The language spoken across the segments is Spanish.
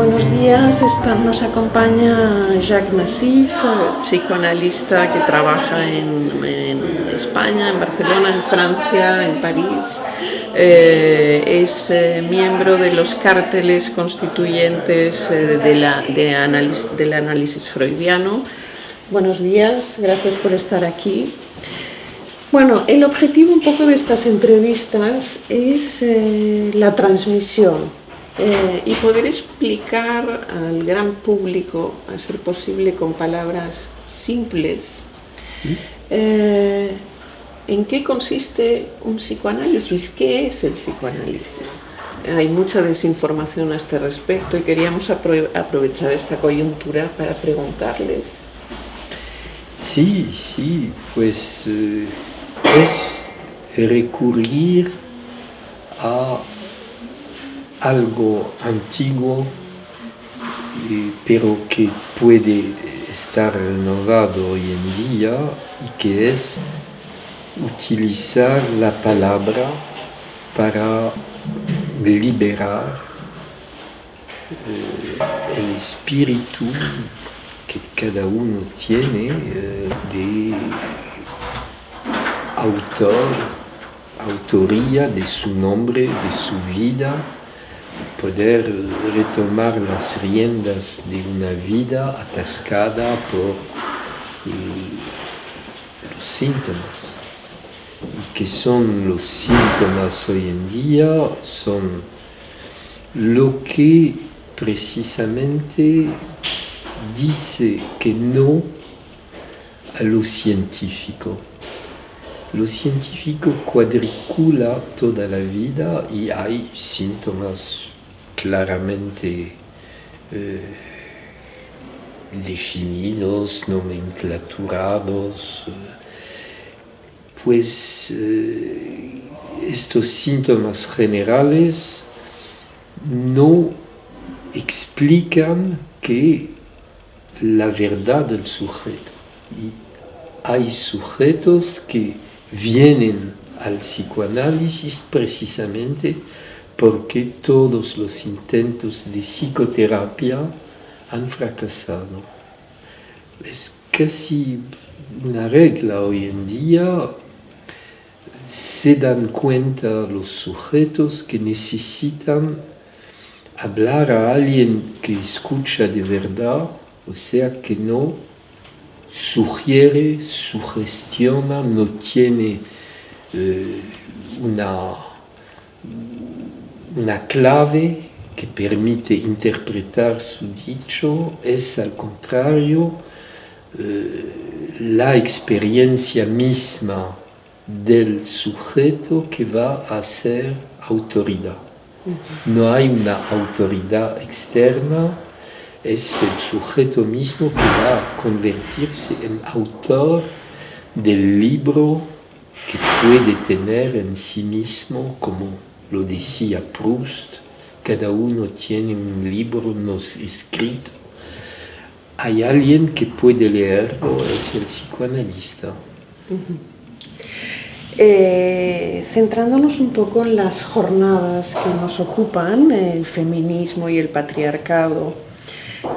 Buenos días, nos acompaña Jacques Nassif, psicoanalista que trabaja en España, en Barcelona, en Francia, en París. Es miembro de los cárteles constituyentes del análisis freudiano. Buenos días, gracias por estar aquí. Bueno, el objetivo un poco de estas entrevistas es la transmisión. Y poder explicar al gran público, a ser posible con palabras simples, ¿sí? ¿En qué consiste un psicoanálisis? ¿Qué es el psicoanálisis? Hay mucha desinformación a este respecto y queríamos aprovechar esta coyuntura para preguntarles. Sí, pues es recurrir a algo antiguo, pero que puede estar renovado hoy en día, y que es utilizar la palabra para liberar el espíritu que cada uno tiene de autoría de su nombre, de su vida, poder retomar las riendas de una vida atascada por los síntomas. ¿Y qué son los síntomas hoy en día? Son lo que precisamente dice que no a lo científico. Lo científico cuadricula toda la vida y hay síntomas claramente definidos, nomenclaturados. Pues estos síntomas generales no explican que la verdad del sujeto. Y hay sujetos que vienen al psicoanálisis precisamente porque todos los intentos de psicoterapia han fracasado. Es casi una regla hoy en día. Se dan cuenta los sujetos que necesitan hablar a alguien que escucha de verdad, o sea, que no sugiere, sugestiona, no tiene una clave que permite interpretar su dicho. Es al contrario la experiencia misma del sujeto que va a ser autoridad. No hay una autoridad externa. Es el sujeto mismo que va a convertirse en autor del libro que puede tener en sí mismo, como lo decía Proust, cada uno tiene un libro no escrito. Hay alguien que puede leerlo, es el psicoanalista. Centrándonos un poco en las jornadas que nos ocupan, el feminismo y el patriarcado,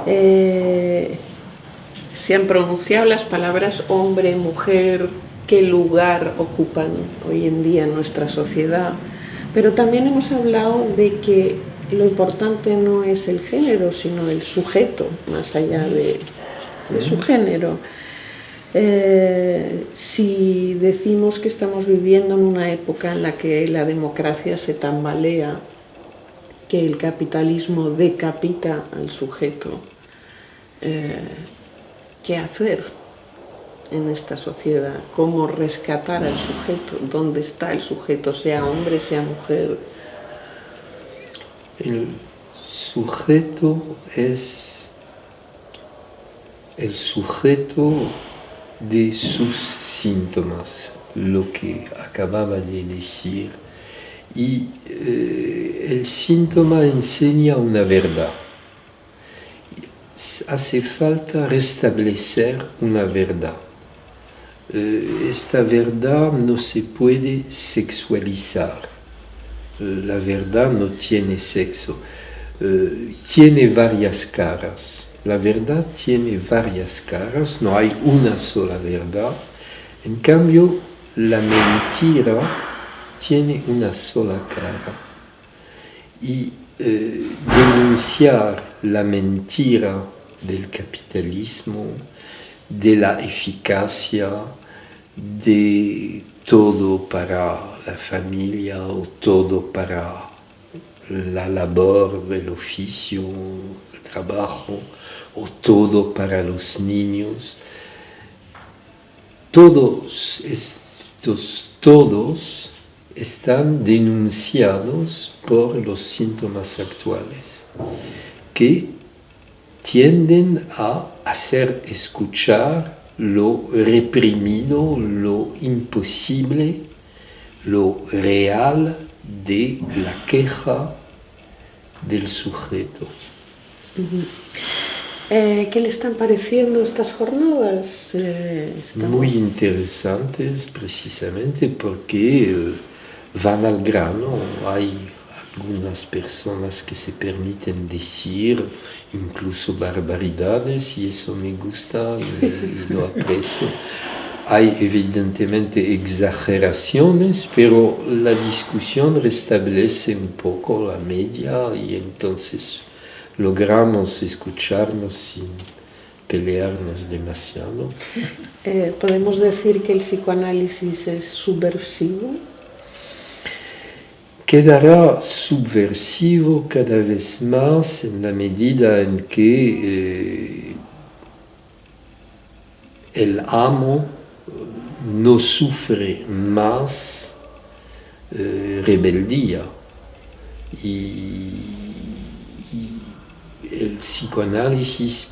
se han pronunciado las palabras hombre, mujer, qué lugar ocupan hoy en día en nuestra sociedad, pero también hemos hablado de que lo importante no es el género, sino el sujeto, más allá de su género. Si decimos que estamos viviendo en una época en la que la democracia se tambalea, que el capitalismo decapita al sujeto, ¿qué hacer en esta sociedad? ¿Cómo rescatar al sujeto? ¿Dónde está el sujeto, sea hombre, sea mujer? El sujeto es el sujeto de sus síntomas, lo que acababa de decir. Y el síntoma enseña una verdad. Hace falta restablecer una verdad. Esta verdad no se puede sexualizar. La verdad no tiene sexo. tiene varias caras. La verdad tiene varias caras, no hay una sola verdad. En cambio, la mentira tiene una sola cara. Y denunciar la mentira del capitalismo, de la eficacia, de todo para la familia o todo para la labor, el oficio, el trabajo, o todo para los niños. Todos estos todos están denunciados por los síntomas actuales, que tienden a hacer escuchar lo reprimido, lo imposible, lo real de la queja del sujeto. ¿Qué le están pareciendo estas jornadas? Muy interesantes precisamente porque van al grano. Hay algunas personas que se permiten decir incluso barbaridades y eso me gusta y lo aprecio. Hay evidentemente exageraciones, pero la discusión restablece un poco la media y entonces logramos escucharnos sin pelearnos demasiado. ¿Podemos decir que el psicoanálisis es subversivo? Quedará subversivo cada vez más en la medida en que el amo no sufre más rebeldía y el psicoanálisis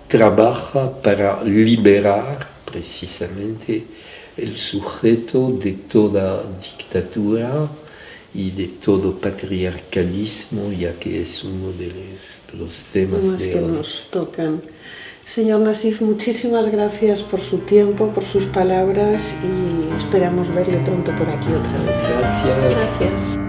trabaja para liberar precisamente el sujeto de toda dictadura y de todo patriarcalismo, ya que es uno de los temas de que hoy. Nos tocan. Señor Nassif, muchísimas gracias por su tiempo, por sus palabras y esperamos verle pronto por aquí otra vez. Gracias. Gracias.